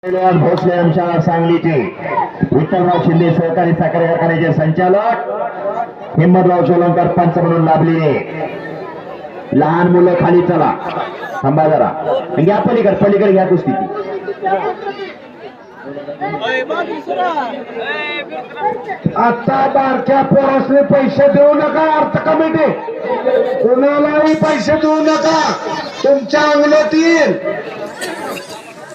भोसले अंशावर सांगलीचे विठ्ठलराव शिंदे सहकारी साखर कारखान्याचे संचालक हिम्मतराव सोलंकर पंच म्हणून लाभलेले लहान मुलं खाली चला थांबा जरा घ्या पलीकडे घ्या कुस्ती आता बारक्या पोरासने पैसे देऊ नका अर्थ कमिटी कोणालाही पैसे देऊ नका तुमच्या अंगणात येईल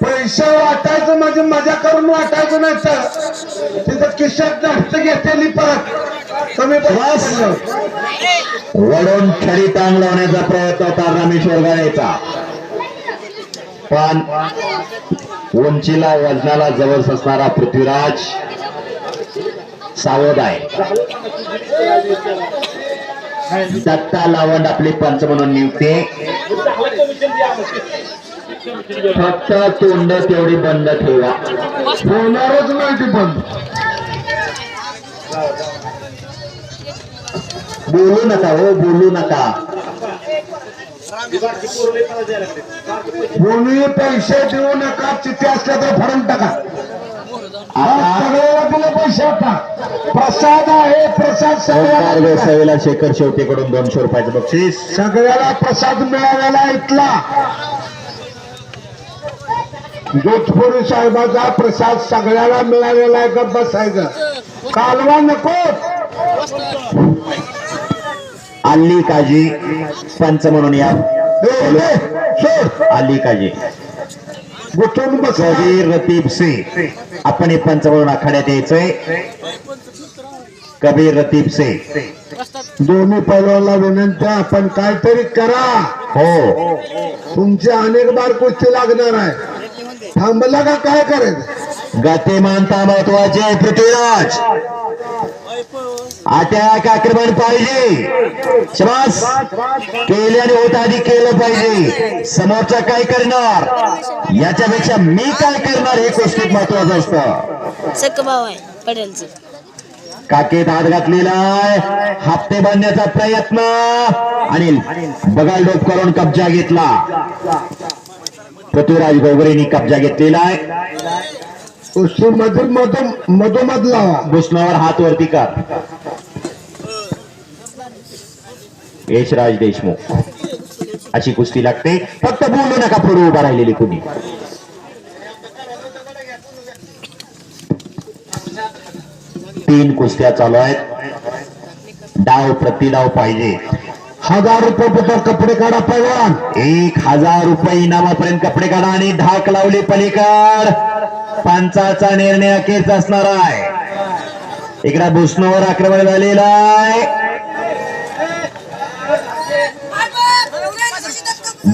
पैसे वाटायचं म्हणजे मजा करून वाटायचं नाही तर तिथं खिशात जास्त घेतलेली परत कमी वडून खरी टांग लावण्याचा प्रयत्न होता रामेश्वर गाड्याचा पण उंचीला वजनाला जवळ असणारा पृथ्वीराज सावध आहे. दत्ता लावंड आपले पंच म्हणून नियुक्ती फक्त तोंड तेवढी बंद ठेवा होणारच नाही ती बंद बोलू नका हो बोलू नका कोणी पैसे देऊ नका तिथे असल्या तर फरून टाका सगळ्याला दिले पैसे आता प्रसाद आहे प्रसाद सगळ्याला सवेला शेखर शेवटेकडून 200 रुपयाचं बक्षीस सगळ्याला प्रसाद मिळालेला इथला जोधपुरी साहेबाचा प्रसाद सगळ्याला मिळालेला आहे. गप्प बसायचं कालवा नको आली काजी पंच म्हणून या आली काजी गुटून बस कबीर रतीब सिंग आपण हे पंच म्हणून आखाड्यात यायचंय. कबीर रतीब सिंग दोन्ही पैलवानला विनंती आपण काहीतरी करा हो तुमची अनेक बार कुस्ती लागणार आहे थांबला का काय करायचं गतिमानता महत्वाचे पृथ्वीराज अटॅक आक्रमण पाहिजे श्वास केल्याने होत आधी केलं पाहिजे समोरचा काय करणार याच्यापेक्षा मी काय करणार हे गोष्टीत महत्वाचं असतं. सकभाव आहे पटेलचं काकेत हात घातलेला आहे हप्ते बांधण्याचा प्रयत्न आणि बगाल डोप करून कब्जा घेतला. पृथ्वीराज गोगरेंनी कब्जा घेतलेला आहे. कुस्ती मधोमध लावा भुसनावर हात वरती कर. यशराज देशमुख अशी कुस्ती लागते फक्त बोलू नका पुढे उभा राहिलेली कुणी तीन कुस्त्या चालू आहेत डाव प्रतिडाव पाहिजे. 1000 रुपये पुत्र कपडे काढा पैलवान 1000 रुपये इनामापर्यंत कपडे काढा आणि ढाक लावले पलीकड पंचाचा निर्णय अखेरचा असणार आहे. इकडे भुसनावर आक्रमण झालेलं आहे.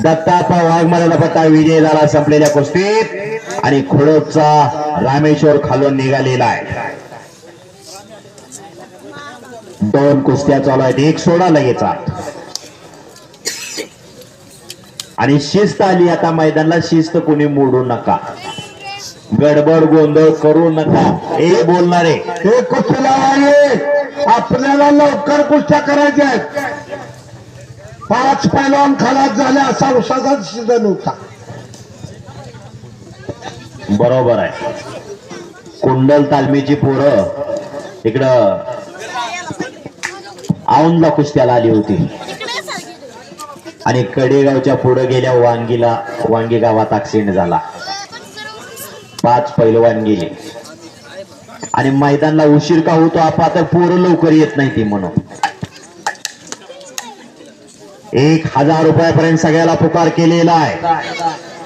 दत्ताप्पा वाघमारेला पट्टा विजय झाला संपलेल्या कुस्तीत आणि खोडोचा रामेश्वर खालून निघालेला आहे. 2 कुस्त्या चालू आहेत एक सोडा लगेच आणि शिस्त आली आता मैदानाला शिस्त कोणी मोडू नका गडबड गोंधळ करू नका. एक बोलणारे हे कुस्तीला आहे आपल्याला लवकर कुस्त्या करायच्या आहेत 5 पैलवान खलास झाले असा उसाचा सीझन होता. बरोबर आहे. कुंडल तालमीची पोरं इकडं औंधला कुस्त्याला आली होती आणि कडेगावच्या पुढे गेल्या वांगी गावात ऍक्सिडेंट झाला. 5 पैलवान गेले आणि मैदानाला उशीर का होतो आता पोरं लवकर येत नाही ती म्हणून 1000 रुपयापर्यंत सगळ्याला पुकार केलेला आहे.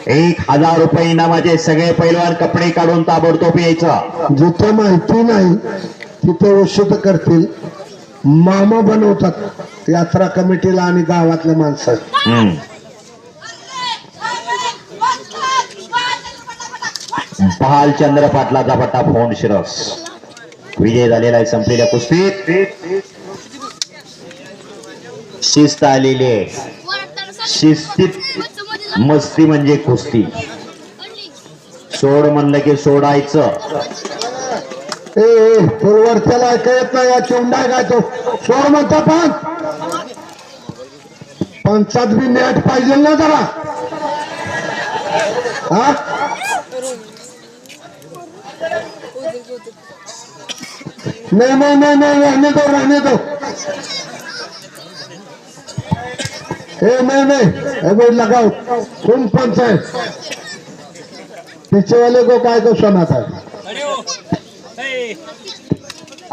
1000 रुपये इनामाचे सगळे पैलवान कपडे काढून ताबडतोब यायचं. जिथे माहिती नाही तिथे वसूल करतील मामा बनवतात यात्रा कमिटीला आणि गावातल्या माणसं भालचंद्र पाटलाचा पट्टा फोन शिरस विजय झालेला आहे संपलेल्या कुस्तीत. शिस्त आलेली आहे. शिस्तीत मस्ती म्हणजे कुस्ती. सोड म्हणलं की सोडायचं. वरच्याला ऐकत नाही या चिवडा काय तो सोड म्हणता पंचात बी नेट पाहिजे ना जरा हा नहीं रहने दो नहीं अभी लगाओ तुम पंचायत पीछे वाले को काय को सुना था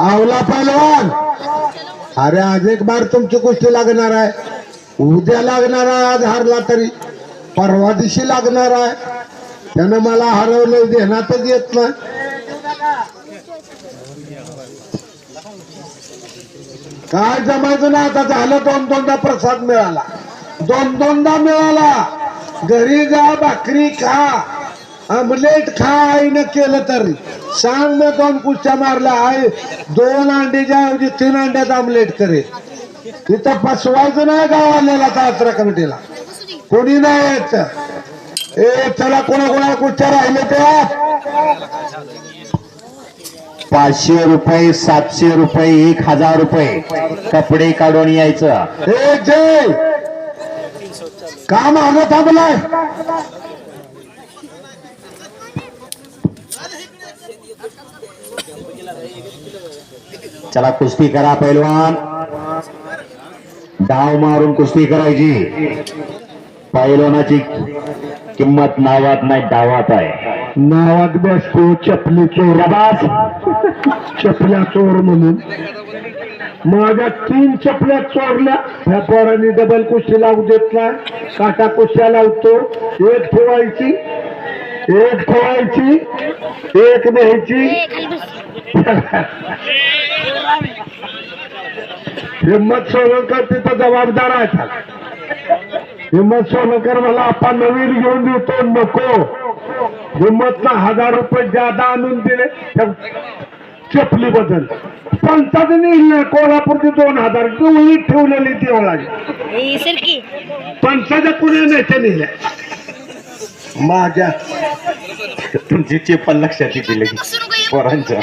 आवला पहलवान अरे आज एक बार तुमची कुस्ती लागणार आहे उद्या लागणार आहे आज हारला तरी परवा दिवशी लागणार आहे त्यानं मला हरवलं देण्यातच येत नाही काय जमायचं ना आता झालं दोनदा प्रसाद मिळाला दोनदा मिळाला घरी जा भाकरी खा आमलेट खा आईनं केलं तरी सांग मी 2 कुस्त्या मारल्या आहे 2 अंड्याच्या ऐवजी 3 अंड्यात आमलेट करेल तिथं फसवायचं नाही गावाला यात्रा कमिटीला कोणी नाही यायचं ए चला कोणा कुस्त्या राहिले त्या 500 रुपये 700 रुपये 1000 रुपये कपडे काढून यायचं ए जय काम आलं थांबलाय चला कुस्ती करा पैलवान डाव मारून कुस्ती करायची पैलवानाची किंमत नावात नाही डावात आहे नावात बसतो चपली चोर चपल्या चोर म्हणून माझ्या 3 चपल्या चोरल्या ह्या पोरांनी डबल कुस्ती लावू देत नाही काटा कुस्त्या लावतो एक ठेवायची एक न्यायची हिम्मत सोलंकर तिथं जबाबदार आहे हिम्मत सोलंकर मला आपण नवीन घेऊन देतो नको हिम्मतला 1000 रुपये ज्यादा आणून दिले चपली बदल पंचायत कोल्हापूरची 2000 गवळी ठेवलेली ती ओळाची पंचायत पुणे नेते नेल्या माझ्या तुमची चेपल लक्षात दिली पोरांच्या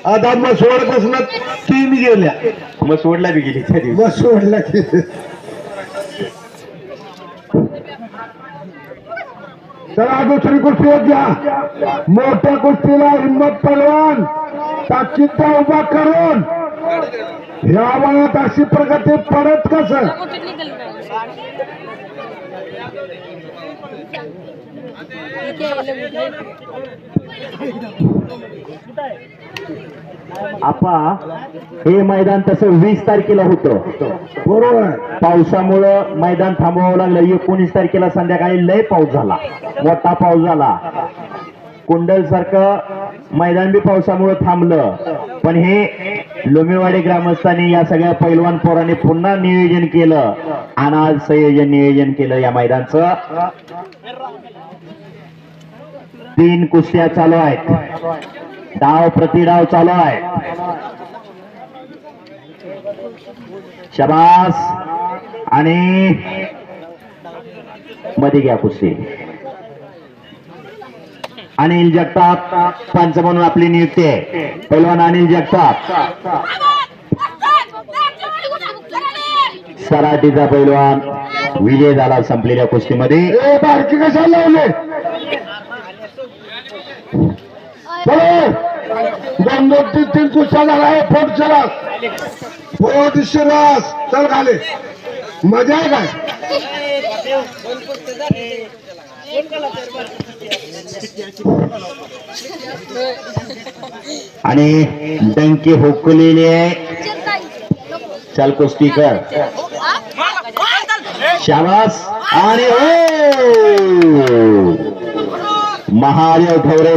आता मसवड पासून 3 गेल्या मग सोडला बी गेली त्या दिवशी. मसवडला गेले चला दुसरी कुस्ती घ्या मोठ्या कुस्तीला हिम्मत पहलवान ताकदीचा उभा करून ह्या वयात अशी प्रगती पडत कसं आपा हे मैदान तसं 20 तारखेला होतं बरोबर पावसामुळं मैदान थांबवावं लागलं 19 तारखेला संध्याकाळी लय पाऊस झाला मोठा पाऊस झाला कुंडल सारखं मैदान बी पावसामुळे थांबलं पण हे लोमेवाडी ग्रामस्थांनी या सगळ्या पैलवान पोरांनी पुन्हा नियोजन केलं आणि आज संयोजन नियोजन केलं या मैदानचं 3 कुस्त्या चालू आहेत डाव प्रतिडाव चालू आहे शबास आणि मध्ये घ्या कुस्ती अनिल जगताप पंच म्हणून आपली नियुक्ती आहे पैलवान अनिल जगताप सराटीचा पैलवान विजय झाला संपलेल्या कुस्तीमध्ये बारकी कशाला लावले 2-3 कुस्त्या झाला फोट चला फोट शिरास चल खाले मजा आहे काय आणि डंकी हुकलेले चल कुस्ती कर शाबास आणि महादेव ठवरे